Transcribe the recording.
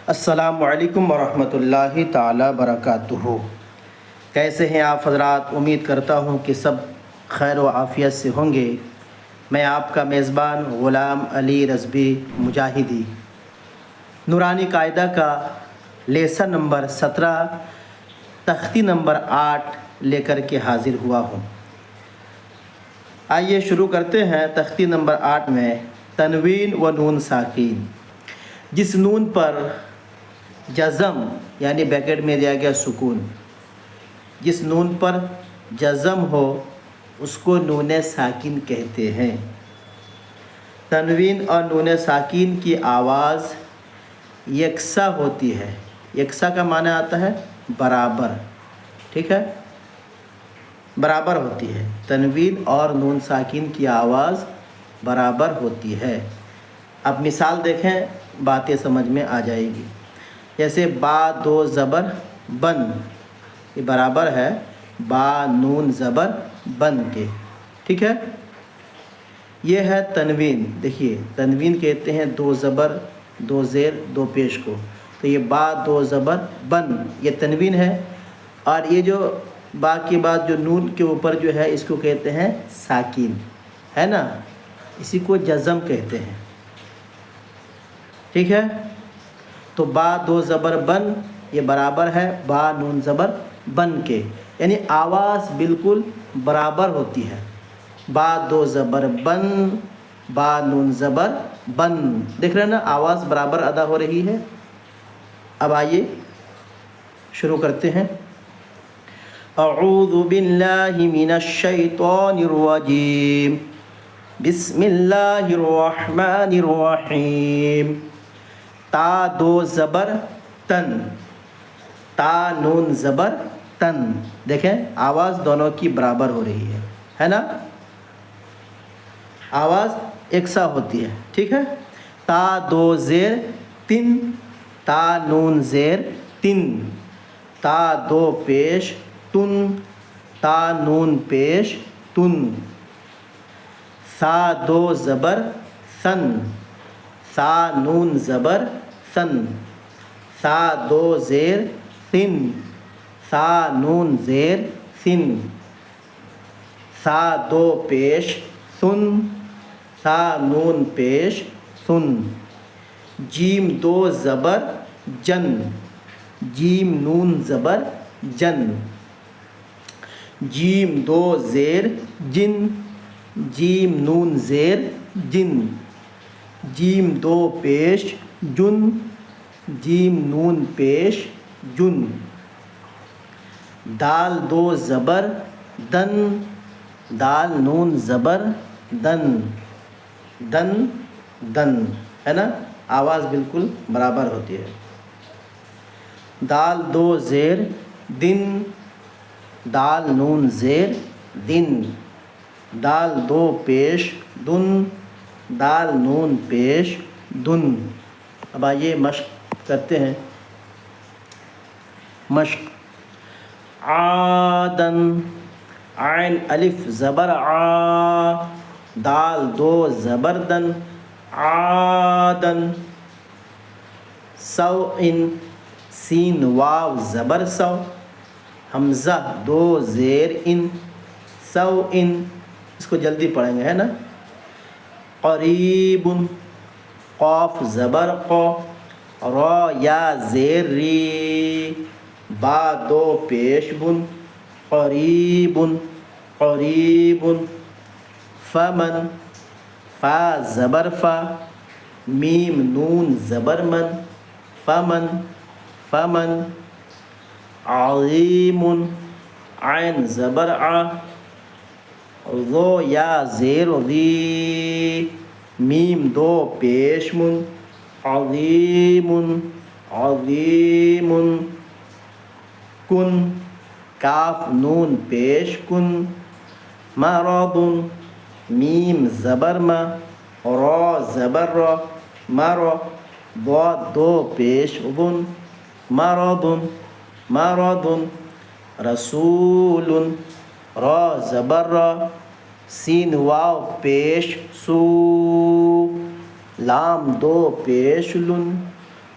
السلام علیکم ورحمۃ اللہ تعالی برکاتہ۔ کیسے ہیں آپ حضرات؟ امید کرتا ہوں کہ سب خیر و عافیت سے ہوں گے۔ میں آپ کا میزبان غلام علی رضوی مجاہدی نورانی قاعدہ کا لیسن نمبر 17 تختی نمبر 8 لے کر کے حاضر ہوا ہوں۔ آئیے شروع کرتے ہیں۔ تختی نمبر 8 میں تنوین و نون ساکین، جس نون پر جزم یعنی بیکٹ میں دیا گیا سکون، جس نون پر جزم ہو اس کو نون ساکن کہتے ہیں۔ تنوین اور نون ساکن کی آواز یکساں ہوتی ہے۔ یکساں کا معنی آتا ہے برابر، ٹھیک ہے، برابر ہوتی ہے۔ تنوین اور نون ساکن کی آواز برابر ہوتی ہے۔ اب مثال دیکھیں، باتیں سمجھ میں آ جائے گی۔ جیسے با دو زبر بن، یہ برابر ہے با نون زبر بن کے، ٹھیک ہے۔ یہ ہے تنوین۔ دیکھیے تنوین کہتے ہیں دو زبر دو زیر دو پیش کو، تو یہ با دو زبر بن یہ تنوین ہے، اور یہ جو با کے بعد جو نون کے اوپر جو ہے اس کو کہتے ہیں ساکین، ہے نا، اسی کو جزم کہتے ہیں، ٹھیک ہے۔ تو با دو زبر بن یہ برابر ہے با نون زبر بن کے، یعنی آواز بالکل برابر ہوتی ہے۔ با دو زبر بن، با نون زبر بن، دیکھ رہے ہیں نا، آواز برابر ادا ہو رہی ہے۔ اب آئیے شروع کرتے ہیں۔ اعوذ باللہ من الشیطان الرجیم، بسم اللہ الرحمن الرحیم۔ تا دو زبر تن، تا نون زبر تن، دیکھیں آواز دونوں کی برابر ہو رہی ہے نا، آواز یکساں ہوتی ہے، ٹھیک ہے۔ تا دو زیر تن، تا نون زیر تن، تا دو پیش تن، تا نون پیش تن، سا دو زبر سن، سا نون زبر سن، سا دو زیر سن، سا نون زیر سن، سا دو پیش سن، سا نون پیش سن، جیم دو زبر جن، جیم نون زبر جن، جیم دو زیر جن، جیم نون زیر جن، جیم دو پیش جن، جیم نون پیش جن، دال دو زبر دن، دال نون زبر دن، دن دن، ہے نا، آواز بالکل برابر ہوتی ہے۔ دال دو زیر دن، دال نون زیر دن، دال دو پیش دن، دال نون پیش دن۔ اب آئیے مشق کرتے ہیں۔ مشق، عادن، عین الف زبر آ، دال دو زبر دن، عادن، سوءن، سین واو زبر سو، حمزہ دو زیر ان، سوءن، اس کو جلدی پڑھیں گے، ہے نا۔ قریب، قاف زبر قو، را یا زیر ری، با دو پیش بن، قریب، قریب، فمن، فا زبر فا، میم نون زبر من، فمن، فمن، عظیم، عین زبر آ، ذو یا زیر ذی، میم دو پیش من، عظیم، عظیم، کن، کاف نون پیش کن، مرض، میم زبر ما، را زبر را، مرا، ضاد دو پیش بن، مرض، مرض، رسول، را زبر را، سین واو پیش سو، لام دو پیش لن،